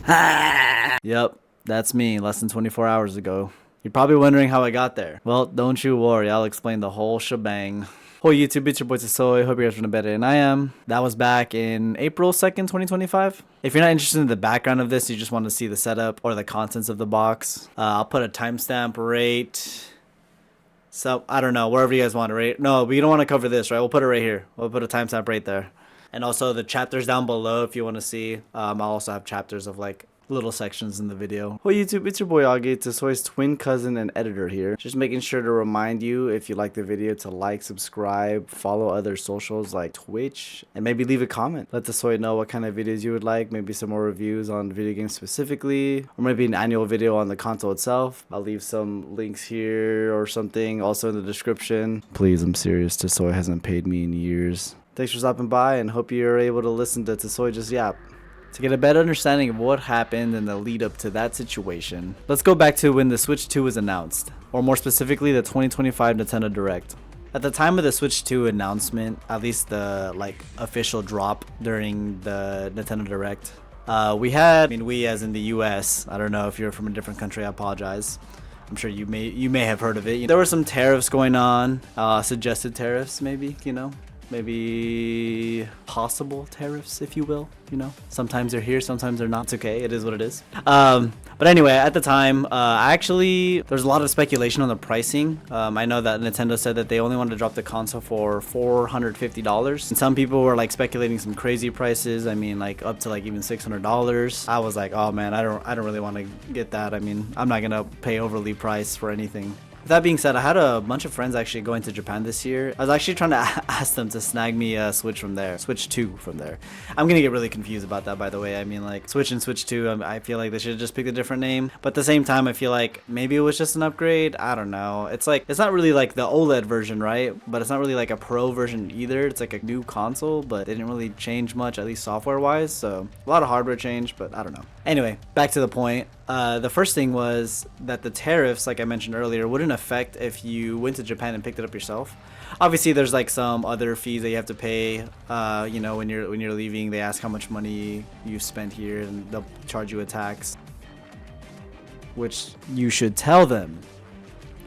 Yep, that's me less than 24 hours ago. You're probably wondering how I got there. Well, don't you worry, I'll explain the whole shebang. Hey YouTube, it's your boy Tisoy. Hope you guys are doing better than I am. That was back in April 2nd, 2025. If you're not interested in the background of this, you just want to see the setup or the contents of the box, I'll put a timestamp right. So, I don't know, wherever you guys want it, right? No, we don't want to cover this, right? We'll put it right here. We'll put a timestamp right there. And also the chapters down below if you want to see. I'll also have chapters of like little sections in the video. Hey YouTube, it's your boy Augie, Tisoy's twin cousin and editor here. Just making sure to remind you, if you like the video, to like, subscribe, follow other socials like Twitch, and maybe leave a comment. Let Tisoy know what kind of videos you would like, maybe some more reviews on video games specifically, or maybe an annual video on the console itself. I'll leave some links here or something also in the description. Please, I'm serious, Tisoy hasn't paid me in years. Thanks for stopping by, and hope you're able to listen to Tisoy just yap. To get a better understanding of what happened in the lead up to that situation, let's go back to when the Switch 2 was announced, or more specifically the 2025 Nintendo Direct. At the time of the Switch 2 announcement, at least the official drop during the Nintendo Direct, we as in the US, I don't know if you're from a different country, I apologize. I'm sure you may have heard of it. There were some tariffs going on, suggested tariffs maybe, maybe possible tariffs, if you will, sometimes they're here, sometimes they're not. It's okay, it is what it is. But anyway, at the time, there's a lot of speculation on the pricing. I know that Nintendo said that they only wanted to drop the console for $450, and some people were like speculating some crazy prices. I mean, like up to like even $600. I was like, oh man, I don't really want to get that. I mean, I'm not gonna pay overly priced for anything. That being said, I had a bunch of friends actually going to Japan this year. I was actually trying to ask them to snag me a Switch 2 from there. I'm gonna get really confused about that, by the way. I mean, like Switch and Switch 2, I feel like they should have just picked a different name. But at the same time, I feel like maybe it was just an upgrade. I don't know. It's not really like the OLED version, right? But it's not really like a Pro version either. It's like a new console, but they didn't really change much, at least software-wise. So a lot of hardware change, but I don't know. Anyway, back to the point. The first thing was that the tariffs, like I mentioned earlier, wouldn't affect if you went to Japan and picked it up yourself. Obviously, there's like some other fees that you have to pay. When you're leaving, they ask how much money you spent here, and they'll charge you a tax, which you should tell them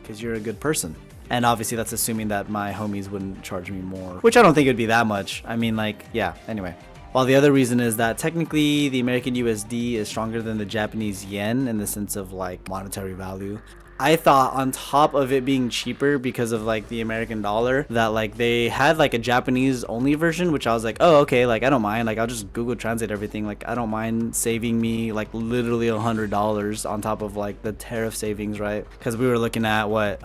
because you're a good person. And obviously, that's assuming that my homies wouldn't charge me more, which I don't think it'd be that much. I mean, like, yeah. Anyway. While the other reason is that technically the American USD is stronger than the Japanese yen in the sense of like monetary value. I thought on top of it being cheaper because of like the American dollar, that like they had like a Japanese only version, which I was like, oh, okay, like I don't mind, like I'll just Google Translate everything, like I don't mind saving me like literally $100 on top of like the tariff savings, right? Because we were looking at what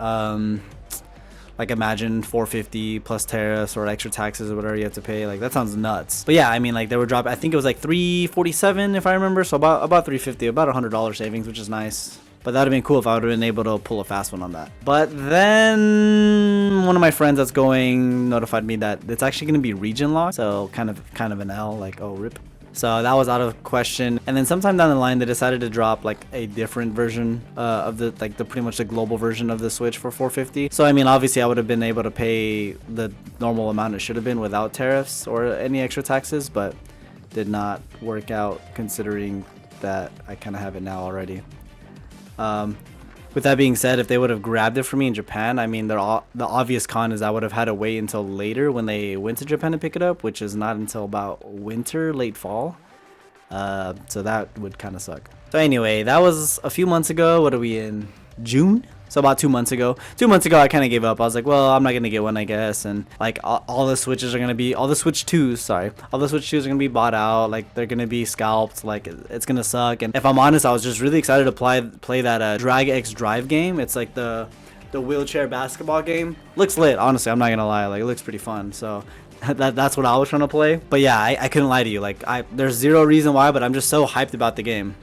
like imagine $450 plus tariffs or extra taxes or whatever you have to pay. Like that sounds nuts. But yeah, I mean, like they were dropping, I think it was like $347 if I remember, so about $350, about $100 savings, which is nice. But that would have been cool if I would have been able to pull a fast one on that. But then one of my friends that's going notified me that it's actually going to be region locked, so kind of an L, like, oh rip. So that was out of question. And then sometime down the line, they decided to drop like a different version of the pretty much the global version of the Switch for $450. So I mean, obviously I would have been able to pay the normal amount it should have been without tariffs or any extra taxes, but did not work out considering that I kind of have it now already. With that being said, if they would have grabbed it for me in Japan, I mean, the obvious con is I would have had to wait until later when they went to Japan to pick it up, which is not until about winter, late fall. So that would kind of suck. So anyway, that was a few months ago. What are we in? June? So about 2 months ago. 2 months ago, I kind of gave up. I was like, well, I'm not going to get one, I guess. And like all the Switches are going to be, all the Switch 2s are going to be bought out. Like they're going to be scalped. Like it's going to suck. And if I'm honest, I was just really excited to play that Drag X Drive game. It's like the wheelchair basketball game. Looks lit, honestly. I'm not going to lie. Like it looks pretty fun. So that's what I was trying to play. But yeah, I couldn't lie to you. Like there's zero reason why, but I'm just so hyped about the game.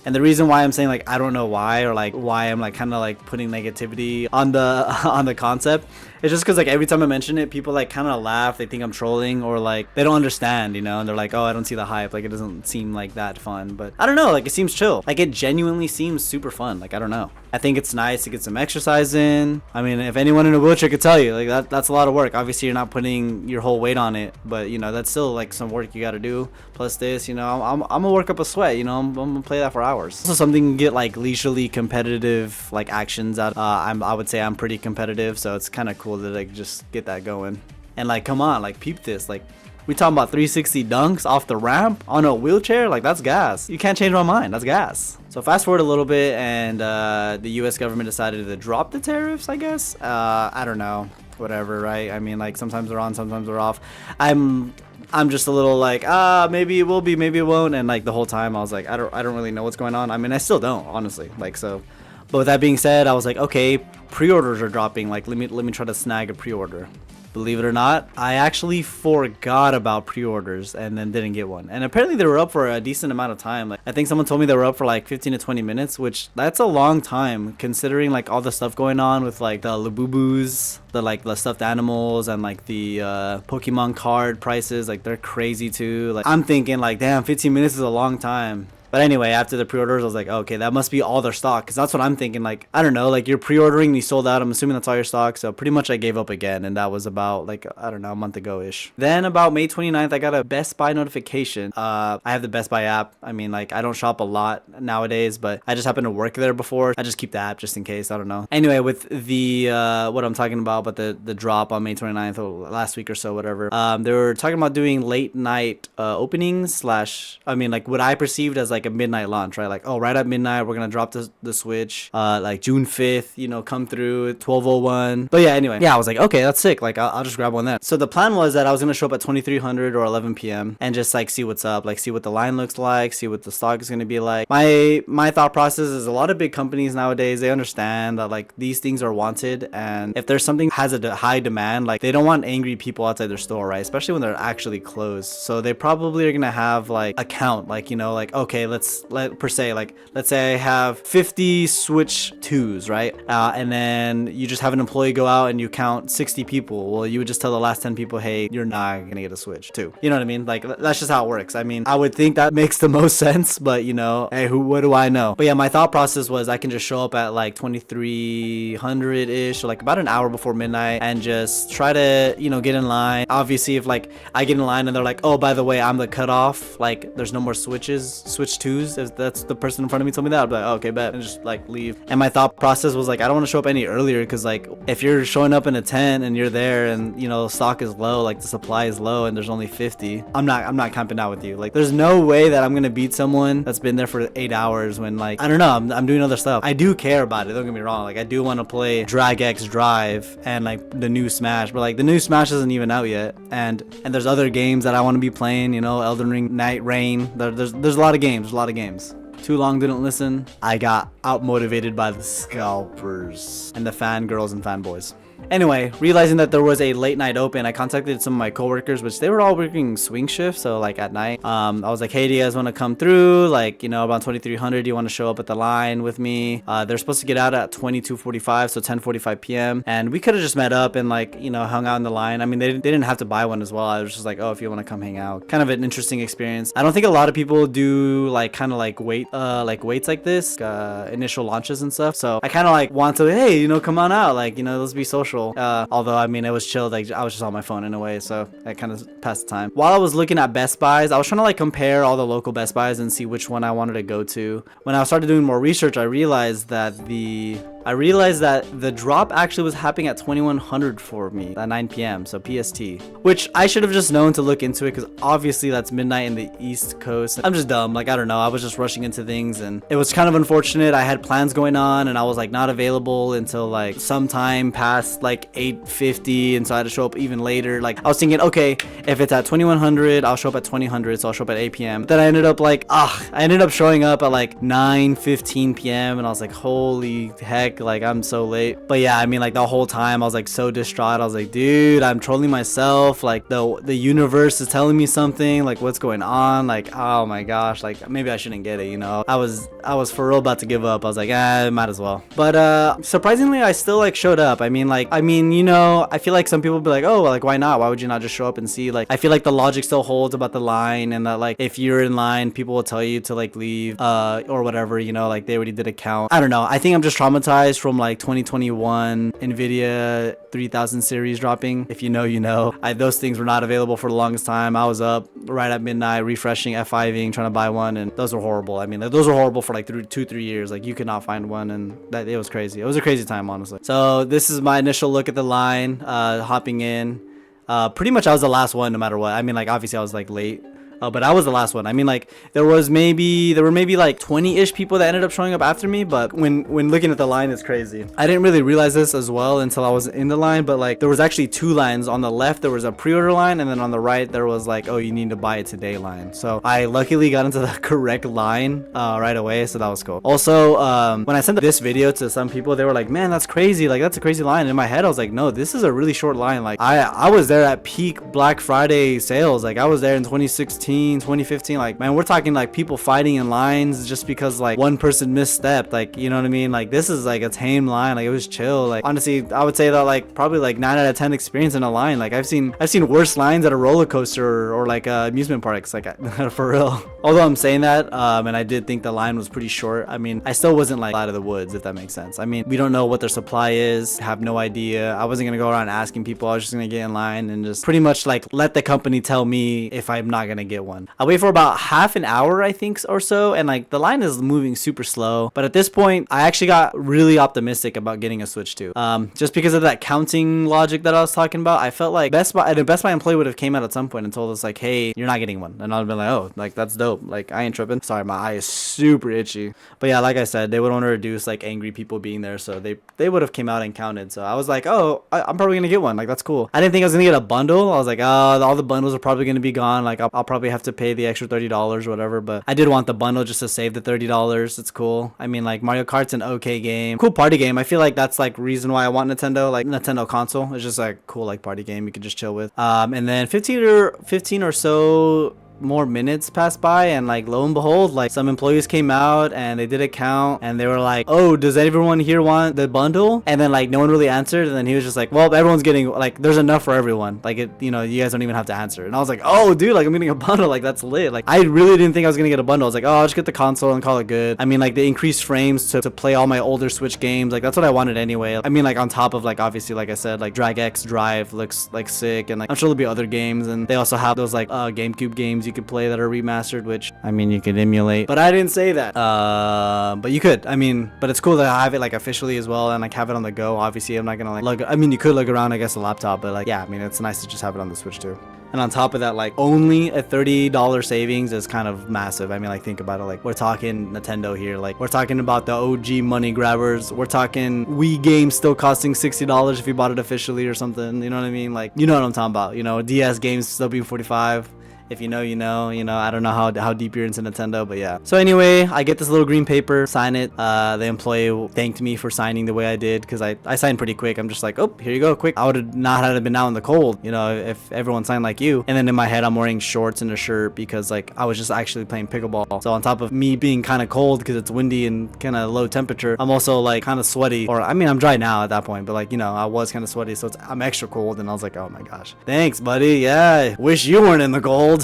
And the reason why I'm saying like I don't know why, or like why I'm like kind of like putting negativity on the concept, It's just because like every time I mention it, people like kind of laugh. They think I'm trolling, or like they don't understand, you know, and they're like, oh, I don't see the hype. Like it doesn't seem like that fun. But I don't know, like it seems chill. Like it genuinely seems super fun. Like I don't know. I think it's nice to get some exercise in. I mean, if anyone in a wheelchair could tell you, like that's a lot of work. Obviously, you're not putting your whole weight on it, but you know that's still like some work you got to do. Plus this, you know, I'm gonna work up a sweat. You know, I'm gonna play that for hours. Also, something to get like leisurely competitive like actions out. I would say I'm pretty competitive, so it's kind of cool to like just get that going. And like, come on, like peep this, like. We talking about 360 dunks off the ramp on a wheelchair? Like, that's gas. You can't change my mind. That's gas. So fast forward a little bit, and the US government decided to drop the tariffs, I guess. I don't know. Whatever, right? I mean, like, sometimes they're on, sometimes they're off. I'm just a little like, maybe it will be, maybe it won't. And like the whole time I was like, I don't really know what's going on. I mean, I still don't, honestly. Like, so. But with that being said, I was like, okay, pre-orders are dropping. Like, let me try to snag a pre-order. Believe it or not, I actually forgot about pre-orders and then didn't get one. And apparently they were up for a decent amount of time. Like I think someone told me they were up for like 15 to 20 minutes, which that's a long time considering like all the stuff going on with like the Labubus, the stuffed animals, and like the Pokemon card prices. Like they're crazy too. Like I'm thinking like, damn, 15 minutes is a long time. But anyway, after the pre-orders, I was like, okay, that must be all their stock. Because that's what I'm thinking. Like, I don't know. Like, you're pre-ordering and you sold out. I'm assuming that's all your stock. So pretty much I gave up again. And that was about, like, I don't know, a month ago-ish. Then about May 29th, I got a Best Buy notification. I have the Best Buy app. I mean, like, I don't shop a lot nowadays. But I just happen to work there before. I just keep the app just in case. I don't know. Anyway, with the, what I'm talking about, but the drop on May 29th, or last week or so, whatever. They were talking about doing late night openings / I mean, like, what I perceived as, like, a midnight launch, right? Like, oh, right at midnight we're gonna drop the Switch, like June 5th, you know, come through at 12:01. But yeah, anyway, yeah, I was like, okay, that's sick. Like I'll just grab one then. So the plan was that I was gonna show up at 2300 or 11 p.m. and just like see what's up, like see what the line looks like, see what the stock is gonna be like. My thought process is a lot of big companies nowadays, they understand that like these things are wanted, and if there's something has a high demand, like they don't want angry people outside their store, right? Especially when they're actually closed. So they probably are gonna have like a count, like, you know, like, okay, let's say I have 50 Switch 2s, right? And then you just have an employee go out and you count 60 people. Well, you would just tell the last 10 people, hey, you're not gonna get a Switch 2. You know what I mean? Like, that's just how it works. I mean, I would think that makes the most sense, but you know, hey, what do I know? But yeah, my thought process was I can just show up at like 2300-ish, or like about an hour before midnight, and just try to, you know, get in line. Obviously, if like I get in line and they're like, oh, by the way, I'm the cutoff, like there's no more Switch 2s, if that's the person in front of me told me that, I'd be like, oh, okay, bet, and just like leave. And my thought process was like, I don't want to show up any earlier, because like if you're showing up in a tent and you're there and, you know, stock is low, like the supply is low and there's only 50, I'm not camping out with you. Like there's no way that I'm gonna beat someone that's been there for 8 hours when, like, I don't know, I'm doing other stuff. I do care about it, don't get me wrong. Like I do want to play Drag X Drive and like the new Smash, but like the new Smash isn't even out yet, and there's other games that I want to be playing, you know, Elden Ring, Night Rain. There's a lot of games. Too long didn't listen. I got outmotivated by the scalpers and the fangirls and fanboys. Anyway, realizing that there was a late night open, I contacted some of my coworkers, which they were all working swing shifts, so like at night. I was like, hey, do you guys want to come through? Like, you know, about 2300, do you want to show up at the line with me? They're supposed to get out at 22:45, so 10:45 p.m. And we could have just met up and like, you know, hung out in the line. I mean, they didn't have to buy one as well. I was just like, oh, if you want to come hang out. Kind of an interesting experience. I don't think a lot of people do like kind of like weights like this, initial launches and stuff. So I kind of like want to, hey, you know, come on out, like, you know, let's be social. Although I mean, it was chill, like I was just on my phone in a way, so I kind of passed the time. While I was looking at Best Buys, I was trying to like compare all the local Best Buys and see which one I wanted to go to. When I started doing more research, I realized that the drop actually was happening at 2100 for me at 9 p.m. so PST, which I should have just known to look into it, because obviously that's midnight in the East Coast. I'm just dumb, like I don't know, I was just rushing into things, and it was kind of unfortunate. I had plans going on and I was like not available until like sometime past like 8:50, and so I had to show up even later. Like I was thinking, okay, if it's at 2100, I'll show up at 2000, so I'll show up at 8 p.m. But then I ended up showing up at like 9:15 p.m. and I was like, holy heck, heck, like I'm so late. But yeah, I mean, like the whole time I was like so distraught. I was like, dude, I'm trolling myself. Like the universe is telling me something. Like what's going on? Like, oh my gosh, like maybe I shouldn't get it, you know. I was for real about to give up. I was like, might as well. But surprisingly, I still like showed up. I mean, you know, I feel like some people be like, oh, like why not? Why would you not just show up and see? Like I feel like the logic still holds about the line, and that like if you're in line, people will tell you to like leave or whatever, you know, like they already did a count. I don't know. I think I'm just traumatized from like 2021 Nvidia 3000 series dropping. If you know, you know. Those things were not available for the longest time. I was up right at midnight refreshing F5ing trying to buy one, and those were horrible. I mean, like, those were horrible for like 2-3 years. Like you could not find one, and that it was crazy. It was a crazy time, honestly. So this is my initial look at the line, hopping in. Pretty much I was the last one no matter what. I mean, like obviously I was like late. But I was the last one. I mean, like there were maybe like 20-ish people that ended up showing up after me. But when looking at the line, it's crazy. I didn't really realize this as well until I was in the line. But like there was actually two lines. On the left there was a pre-order line, and then on the right there was like, oh, you need to buy it today line. So I luckily got into the correct line right away. So that was cool. Also, when I sent this video to some people, they were like, man, that's crazy. Like that's a crazy line. And in my head I was like, no, this is a really short line. Like I was there at peak Black Friday sales. Like I was there in 2016, 2015. Like man, we're talking like people fighting in lines just because like one person misstepped. Like, you know what I mean? Like this is like a tame line. Like it was chill. Like honestly, I would say that like probably like 9 out of 10 experience in a line. Like I've seen worse lines at a roller coaster or like amusement parks. Like for real. Although I'm saying that, and I did think the line was pretty short. I mean, I still wasn't like out of the woods, if that makes sense. I mean, we don't know what their supply is. Have no idea. I wasn't gonna go around asking people. I was just gonna get in line and just pretty much like let the company tell me if I'm not gonna get one. I wait for about half an hour, I think, or so, and like the line is moving super slow. But at this point, I actually got really optimistic about getting a Switch 2. Just because of that counting logic that I was talking about. I felt like Best Buy employee would have came out at some point and told us like, hey, you're not getting one, and I'd been like, oh, like that's dope. Like I ain't tripping. Sorry, my eye is super itchy. But yeah, like I said, they would want to reduce like angry people being there, so they would have came out and counted. So I was like, oh, I'm probably gonna get one. Like that's cool. I didn't think I was gonna get a bundle. I was like, oh, all the bundles are probably gonna be gone. Like I'll probably have to pay the extra $30 or whatever. But I did want the bundle just to save the $30. It's cool. I mean, like Mario Kart's an okay game, cool party game. I feel like that's like reason why I want Nintendo, like Nintendo console. It's just like cool like party game you could just chill with. And then 15 or so more minutes passed by, and like lo and behold, like some employees came out and they did a count, and they were like, oh, does everyone here want the bundle? And then like no one really answered, and then he was just like, well, everyone's getting, like there's enough for everyone, like it, you know, you guys don't even have to answer. And I was like, oh dude, like I'm getting a bundle, like that's lit. Like I really didn't think I was gonna get a bundle. I was like, oh, I'll just get the console and call it good. I mean, like the increased frames to play all my older Switch games, like that's what I wanted anyway. I mean, like on top of like obviously like I said, like Drag X Drive looks like sick, and like I'm sure there'll be other games, and they also have those like GameCube games you could play that are remastered, which I mean you could emulate, but I didn't say that. But you could. I mean, but it's cool that I have it like officially as well, and like have it on the go. Obviously I'm not gonna like lug, I mean you could lug around I guess a laptop, but like yeah, I mean it's nice to just have it on the Switch too. And on top of that, like only a $30 savings is kind of massive. I mean, like think about it, like we're talking Nintendo here, like we're talking about the OG money grabbers. We're talking Wii games still costing $60 if you bought it officially or something, you know what I mean? Like, you know what I'm talking about, you know, DS games still being $45. If you know, you know, I don't know how deep you're into Nintendo, but yeah. So anyway, I get this little green paper, sign it. The employee thanked me for signing the way I did, because I signed pretty quick. I'm just like, oh, here you go, quick. I would have not had been out in the cold, you know, if everyone signed like you. And then in my head, I'm wearing shorts and a shirt because like I was just actually playing pickleball. So on top of me being kind of cold because it's windy and kind of low temperature, I'm also like kind of sweaty. Or I mean, I'm dry now at that point, but like, you know, I was kind of sweaty, so I'm extra cold. And I was like, oh my gosh, thanks, buddy. Yeah, wish you weren't in the cold.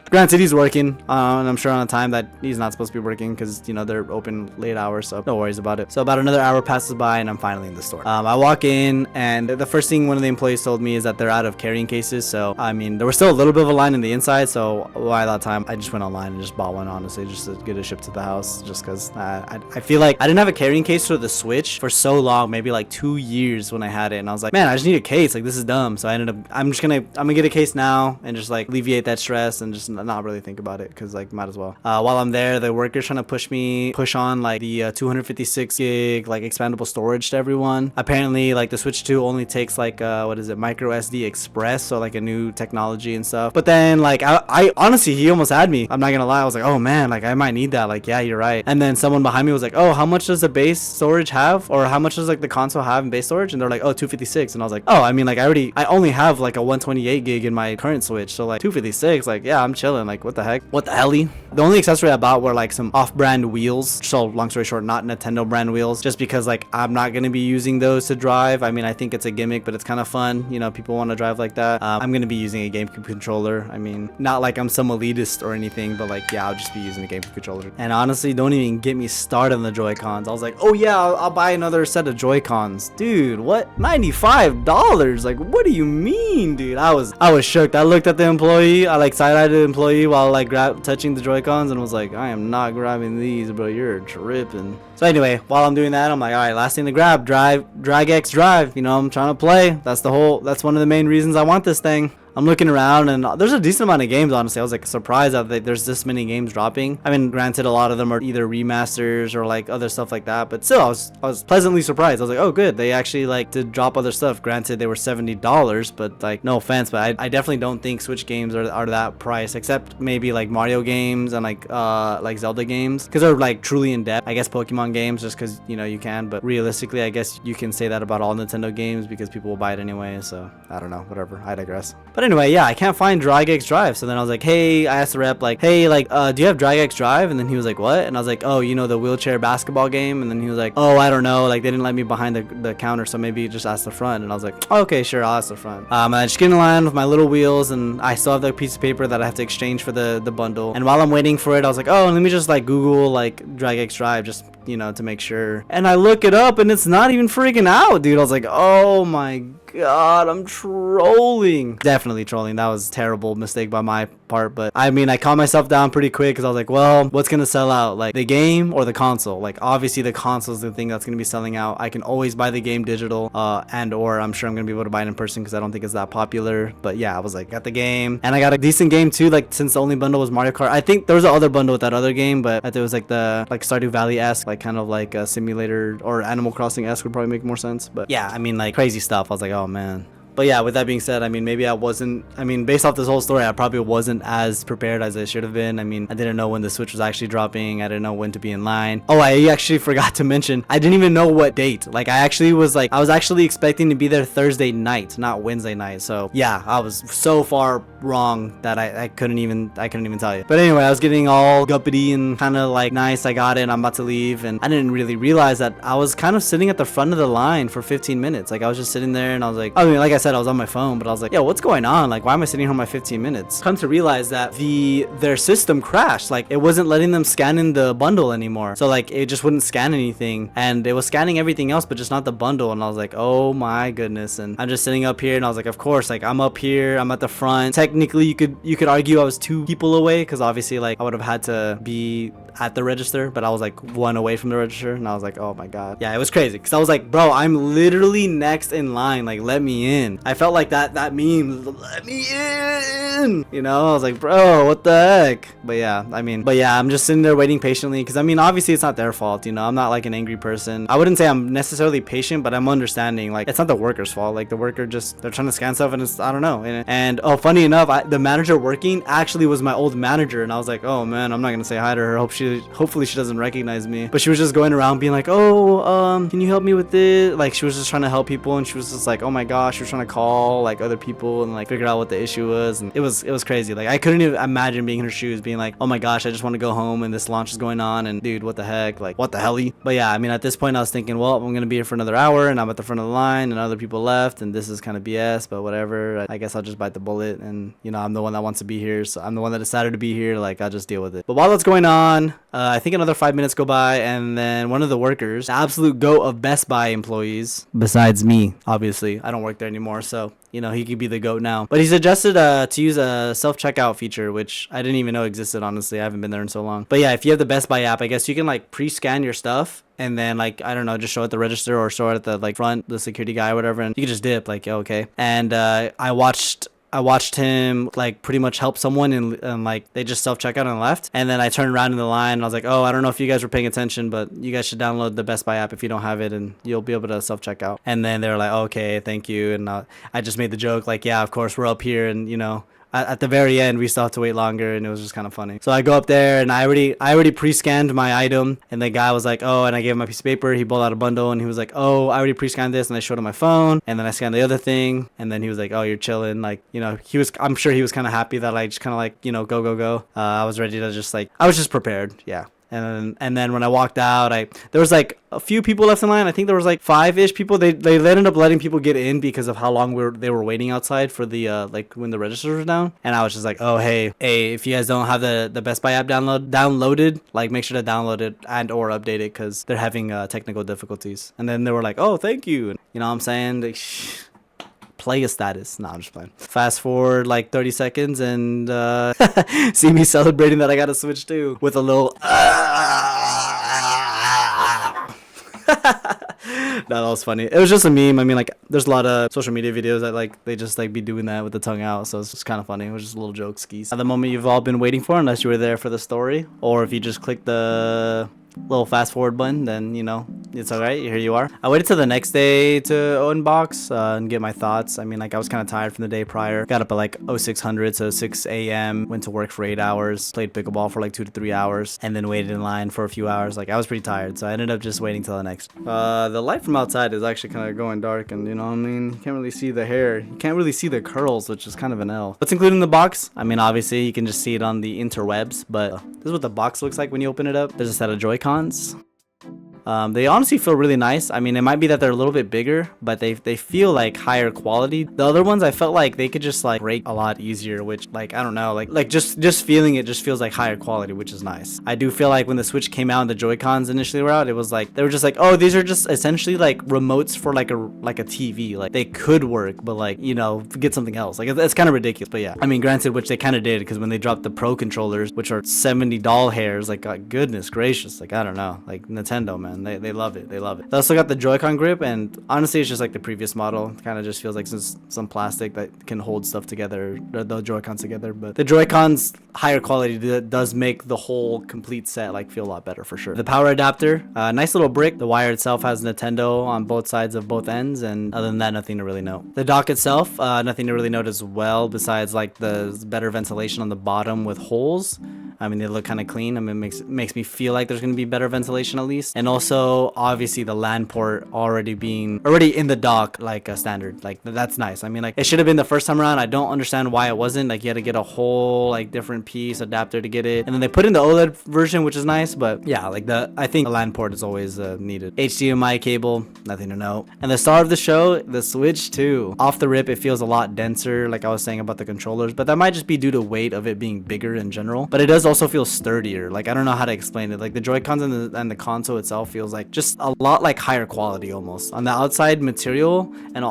Granted, he's working, and I'm sure on a time that he's not supposed to be working because, you know, they're open late hours, so no worries about it. So about another hour passes by, and I'm finally in the store. I walk in, and the first thing one of the employees told me is that they're out of carrying cases. So, I mean, there was still a little bit of a line in the inside, so by that time, I just went online and just bought one, honestly, just to get it shipped to the house, just because I feel like I didn't have a carrying case for the Switch for so long, maybe like 2 years when I had it, and I was like, man, I just need a case, like this is dumb. So I ended up, I'm gonna get a case now and just like alleviate that stress and just not really think about it because like might as well. While I'm there, the workers trying to push on like the 256 gig like expandable storage to everyone. Apparently like the Switch 2 only takes like what is it, micro SD Express, so like a new technology and stuff. But then like I honestly, he almost had me. I'm not gonna lie. I was like, oh man, like I might need that. Like yeah, you're right. And then someone behind me was like, oh, how much does the base storage have, or how much does like the console have in base storage? And they're like, oh, 256. And I was like, oh, I mean like I only have like a 128 gig in my current Switch, so like 256, like yeah, I'm chilling. Like what the heck, what the helly. The only accessory I bought were like some off-brand wheels, so long story short, not Nintendo brand wheels, just because like I'm not gonna be using those to drive. I mean, I think it's a gimmick, but it's kind of fun, you know, people want to drive like that. I'm gonna be using a GameCube controller. I mean, not like I'm some elitist or anything, but like yeah, I'll just be using a GameCube controller. And honestly, don't even get me started on the Joy-Cons. I was like, oh yeah, I'll buy another set of Joy-Cons. Dude, what, $95? Like what do you mean, dude? I was shook. I looked at the employee, I like side-eyed the employee while like touching the Joy-Cons, and was like, I am not grabbing these, bro, you're tripping. So anyway, while I'm doing that, I'm like, all right, last thing to grab, drag X drive. You know, I'm trying to play. That's one of the main reasons I want this thing. I'm looking around and there's a decent amount of games, honestly. I was like surprised that there's this many games dropping. I mean, granted, a lot of them are either remasters or like other stuff like that, but still, I was pleasantly surprised. I was like, oh good, they actually like did drop other stuff. Granted, they were $70, but like no offense, but I definitely don't think Switch games are that price, except maybe like Mario games and like Zelda games, because they're like truly in depth. I guess Pokemon games, just because you know you can, but realistically, I guess you can say that about all Nintendo games because people will buy it anyway. So I don't know, whatever. I digress. But anyway, yeah, I can't find Drag X Drive. So then I was like, hey, I asked the rep, like, hey, like, do you have Drag X Drive? And then he was like, what? And I was like, oh, you know, the wheelchair basketball game? And then he was like, oh, I don't know. Like, they didn't let me behind the counter, so maybe just ask the front. And I was like, okay, sure, I'll ask the front. I just get in line with my little wheels, and I still have the piece of paper that I have to exchange for the bundle. And while I'm waiting for it, I was like, oh, let me just like Google like Drag X Drive, just, you know, to make sure. And I look it up, and it's not even freaking out, dude. I was like, oh my god, I'm trolling. Definitely trolling. That was a terrible mistake by my part, but I mean, I calmed myself down pretty quick because I was like, well, what's gonna sell out, like the game or the console? Like obviously the console is the thing that's gonna be selling out. I can always buy the game digital, and or I'm sure I'm gonna be able to buy it in person because I don't think it's that popular. But yeah, I was like, got the game, and I got a decent game too, like since the only bundle was Mario Kart. I think there was another bundle with that other game, but there was like the like Stardew Valley-esque, like kind of like a simulator, or Animal Crossing-esque would probably make more sense. But yeah, I mean, like crazy stuff. I was like, oh man. But yeah, with that being said, I mean, maybe based off this whole story, I probably wasn't as prepared as I should have been. I mean, I didn't know when the Switch was actually dropping. I didn't know when to be in line. Oh, I actually forgot to mention, I didn't even know what date. Like, I was actually expecting to be there Thursday night, not Wednesday night. So yeah, I was so far wrong that I couldn't even tell you. But anyway, I was getting all guppity and kind of like, nice, I got it, I'm about to leave. And I didn't really realize that I was kind of sitting at the front of the line for 15 minutes. Like, I was just sitting there, and I was like, I mean, like I said, I was on my phone, but I was like, yo, what's going on? Like, why am I sitting here on my 15 minutes? Come to realize that their system crashed. Like, it wasn't letting them scan in the bundle anymore. So like, it just wouldn't scan anything, and it was scanning everything else, but just not the bundle. And I was like, oh my goodness. And I'm just sitting up here, and I was like, of course, like I'm up here, I'm at the front. Technically, you could argue I was 2 people away, because obviously like I would have had to be at the register, but I was like 1 away from the register, and I was like, oh my god. Yeah, it was crazy, because I was like, bro, I'm literally next in line, like let me in. I felt like that meme, let me in, you know. I was like, bro, what the heck. But yeah, I'm just sitting there waiting patiently, because I mean, obviously it's not their fault, you know. I'm not like an angry person. I wouldn't say I'm necessarily patient, but I'm understanding. Like, it's not the worker's fault. Like, the worker just, they're trying to scan stuff, and it's, I don't know. And oh, funny enough, the manager working actually was my old manager, and I was like, oh man, I'm not gonna say hi to her. Hopefully she doesn't recognize me. But she was just going around being like, oh, can you help me with this? Like, she was just trying to help people, and she was just like, oh my gosh, she was trying to call like other people and like figure out what the issue was. And it was crazy. Like, I couldn't even imagine being in her shoes, being like, oh my gosh, I just want to go home and this launch is going on, and dude, what the heck, like what the helly. But yeah, I mean, at this point I was thinking, well, I'm gonna be here for another hour, and I'm at the front of the line, and other people left, and this is kind of BS, but whatever. I guess I'll just bite the bullet, and you know, I'm the one that wants to be here, so I'm the one that decided to be here. Like, I'll just deal with it. But while that's going on, I think another 5 minutes go by, and then one of the workers, the absolute goat of Best Buy employees, besides me, obviously, I don't work there anymore, so you know, he could be the GOAT now. But he suggested to use a self-checkout feature, which I didn't even know existed, honestly. I haven't been there in so long. But yeah, if you have the Best Buy app, I guess you can like pre-scan your stuff, and then like, I don't know, just show it at the register or show it at the like front, the security guy or whatever, and you can just dip, like, okay. And I watched I watched him like pretty much help someone and like they just self checkout and left. And then I turned around in the line and I was like, oh, I don't know if you guys were paying attention, but you guys should download the Best Buy app if you don't have it, and you'll be able to self checkout. And then they were like, okay, thank you. And I just made the joke like, yeah, of course we're up here, and you know, at the very end we still have to wait longer, and it was just kind of funny. So I go up there and I already pre-scanned my item, and the guy was like, oh, and I gave him a piece of paper. He pulled out a bundle and he was like, oh, I already pre-scanned this, and I showed him my phone, and then I scanned the other thing, and then he was like, oh, you're chilling. Like, you know, I'm sure he was kind of happy that I just kind of like, you know, go. I was ready to just like, I was just prepared. Yeah. And then when I walked out, there was like a few people left in line. I think there was like 5-ish people. They ended up letting people get in because of how long they were waiting outside for the like when the registers were down. And I was just like, oh hey, if you guys don't have the Best Buy app downloaded, like make sure to download it and or update it because they're having technical difficulties. And then they were like, oh thank you. And, you know what I'm saying? Like, player status. Nah, I'm just playing. Fast forward like 30 seconds and see me celebrating that I got a Switch too with a little No, that was funny. It was just a meme. I mean, like, there's a lot of social media videos that like they just like be doing that with the tongue out, so it's just kind of funny. It was just a little joke skis. At the moment you've all been waiting for, unless you were there for the story, or if you just click the little fast forward button, then you know it's all right. Here you are. I waited till the next day to unbox and get my thoughts. I mean, like, I was kind of tired from the day prior. Got up at like 0600, so 6 a.m. Went to work for 8 hours, played pickleball for like 2 to 3 hours, and then waited in line for a few hours. Like, I was pretty tired, so I ended up just waiting till the next. The light from outside is actually kind of going dark, and you know what I mean, you can't really see the hair, you can't really see the curls, which is kind of an L. What's included in the box? I mean, obviously you can just see it on the interwebs, but this is what the box looks like when you open it up. There's a set of Joy-Cons. They honestly feel really nice. I mean, it might be that they're a little bit bigger, but they feel like higher quality. The other ones, I felt like they could just like break a lot easier, which like, I don't know, like just feeling it just feels like higher quality, which is nice. I do feel like when the Switch came out and the Joy-Cons initially were out, it was like, they were just like, oh, these are just essentially like remotes for like a TV. Like, they could work, but like, you know, get something else. Like, it's kind of ridiculous, but yeah. I mean, granted, which they kind of did, because when they dropped the Pro controllers, which are 70 doll hairs, like, goodness gracious, like, I don't know, like, Nintendo, man, they love it. They love it. They also got the Joy-Con grip, and honestly, it's just like the previous model. Kind of just feels like some plastic that can hold stuff together, or the Joy-Cons together. But the Joy-Cons higher quality does make the whole complete set like feel a lot better for sure. The power adapter, nice little brick. The wire itself has Nintendo on both sides of both ends, and other than that, nothing to really note. The dock itself, nothing to really note as well, besides like the better ventilation on the bottom with holes. I mean, they look kind of clean. I mean, it makes me feel like there's going to be better ventilation at least. And also, obviously, the LAN port already in the dock, like a standard. Like, that's nice. I mean, like, it should have been the first time around. I don't understand why it wasn't. Like, you had to get a whole, like, different piece adapter to get it. And then they put in the OLED version, which is nice. But, yeah, like, I think the LAN port is always needed. HDMI cable, nothing to note. And the star of the show, the Switch 2. Off the rip, it feels a lot denser, like I was saying about the controllers. But that might just be due to weight of it being bigger in general. But it does also feel sturdier. Like, I don't know how to explain it. Like, the Joy-Cons and the console itself feels like just a lot like higher quality almost on the outside material, and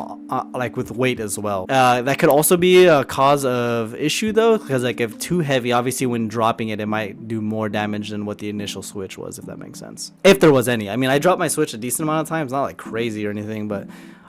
like with weight as well. That could also be a cause of issue though, because like if too heavy, obviously when dropping it might do more damage than what the initial Switch was, if that makes sense. If there was any. I mean, I dropped my Switch a decent amount of times, not like crazy or anything, but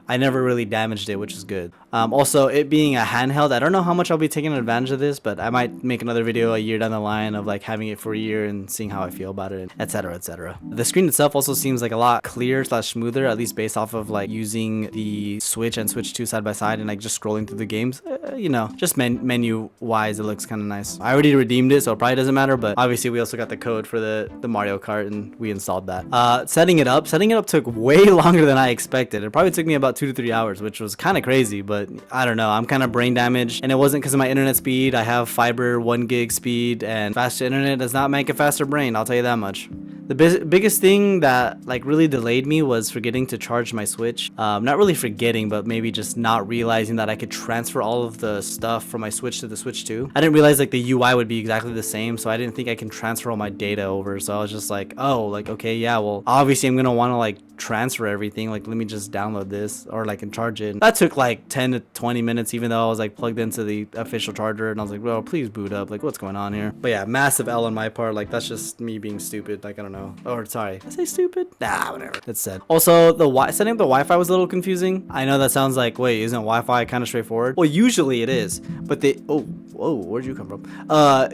I never really damaged it, which is good. Also, it being a handheld, I don't know how much I'll be taking advantage of this, but I might make another video a year down the line of like having it for a year and seeing how I feel about it, etc, etc. The screen itself also seems like a lot clearer / smoother, at least based off of like using the Switch and Switch 2 side by side and like just scrolling through the games. You know, just menu wise, it looks kind of nice. I already redeemed it, so it probably doesn't matter, but obviously we also got the code for the Mario Kart and we installed that. Setting it up took way longer than I expected. It probably took me about 2 to 3 hours, which was kind of crazy, but I don't know. I'm kind of brain damaged, and it wasn't because of my internet speed. I have fiber 1 gig speed, and faster internet does not make a faster brain, I'll tell you that much. The biggest thing that like really delayed me was forgetting to charge my Switch. Not really forgetting, but maybe just not realizing that I could transfer all of the stuff from my Switch to the Switch 2. I didn't realize like the UI would be exactly the same, so I didn't think I can transfer all my data over. So I was just like, oh, like, okay, yeah, well, obviously I'm gonna want to like transfer everything. Like, let me just download this or like and charge it. That took like 10 to 20 minutes, even though I was like plugged into the official charger, and I was like, well, please boot up. Like, what's going on here? But yeah, massive L on my part. Like, that's just me being stupid. Like, I don't know. Or sorry, did I say stupid? Nah, whatever. It's said. Also, setting up the Wi-Fi was a little confusing. I know that sounds like, wait, isn't Wi-Fi kind of straightforward? Well, usually it is, but whoa, where'd you come from?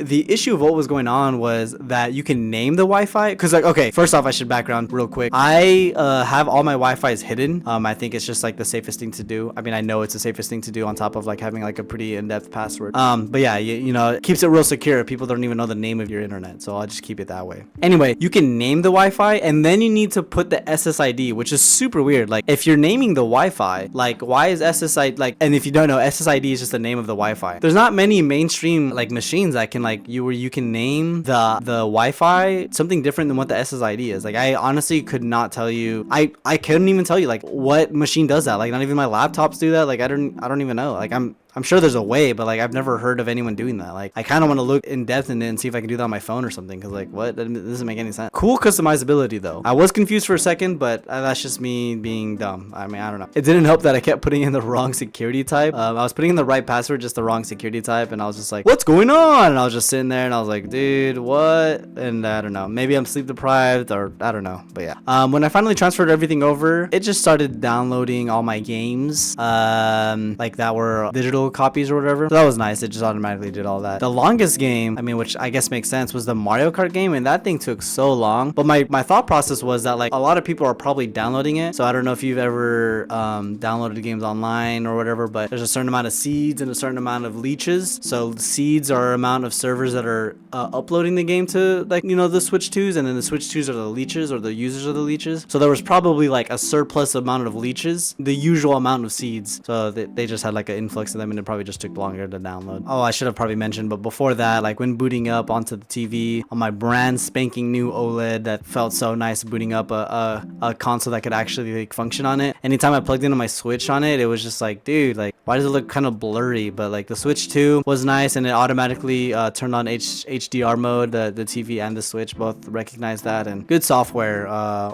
The issue of what was going on was that you can name the Wi-Fi, because like, okay, first off, I should background real quick. I have all my Wi-Fi's hidden. I think it's just like the safest thing to do. I mean, I know it's the safest thing to do on top of like having like a pretty in-depth password. But yeah, you know, it keeps it real secure. People don't even know the name of your internet, so I'll just keep it that way. Anyway, you can name the Wi-Fi, and then you need to put the SSID, which is super weird. Like, if you're naming the Wi-Fi, like, why is SSID like? And if you don't know, SSID is just the name of the Wi-Fi. There's not many mainstream like machines that can like where you can name the Wi-Fi something different than what the SSID is. Like, I honestly could not tell you. I couldn't even tell you like what machine does that. Like, not even my laptops do that. Like, I don't even know. Like, I'm sure there's a way, but like I've never heard of anyone doing that. Like, I kind of want to look in depth in it and see if I can do that on my phone or something, because like, what? That doesn't make any sense. Cool customizability though. I was confused for a second, but that's just me being dumb. I mean, I don't know. It didn't help that I kept putting in the wrong security type. I was putting in the right password, just the wrong security type, and I was just like, what's going on? And I was just sitting there and I was like, dude, what? And I don't know. Maybe I'm sleep deprived, or I don't know. But yeah, when I finally transferred everything over, it just started downloading all my games, like that were digital copies or whatever. So that was nice. It just automatically did all that. The longest game, I mean, which I guess makes sense, was the Mario Kart game, and that thing took so long. But my thought process was that like a lot of people are probably downloading it. So I don't know if you've ever downloaded games online or whatever, but there's a certain amount of seeds and a certain amount of leeches. So seeds are amount of servers that are uploading the game to, like, you know, the Switch 2s, and then the Switch 2s are the leeches, or the users of the leeches. So there was probably like a surplus amount of leeches, the usual amount of seeds. So they just had like an influx of them, and it probably just took longer to download. Oh, I should have probably mentioned, but before that, like when booting up onto the TV on my brand spanking new OLED that felt so nice, booting up a console that could actually like function on it. Anytime I plugged into my Switch on it, it was just like, dude, like, why does it look kind of blurry? But like the Switch 2 was nice, and it automatically turned on HDR mode. The TV and the Switch both recognized that, and good software,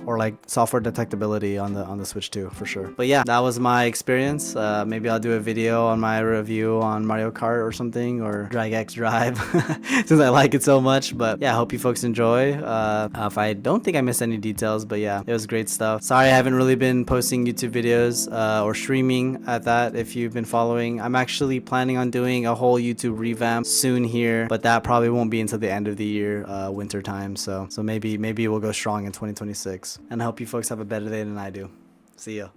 or like software detectability on the Switch 2 for sure. But yeah, that was my experience. Maybe I'll do a video on my review on Mario Kart or something, or Drag X Drive, since I like it so much. But yeah, I hope you folks enjoy. If I don't think I missed any details, but yeah, it was great stuff. Sorry I haven't really been posting YouTube videos or streaming at that. If you've been following, I'm actually planning on doing a whole YouTube revamp soon here, but that probably won't be until the end of the year, winter time. So maybe we'll go strong in 2026, and I hope you folks have a better day than I do. See ya.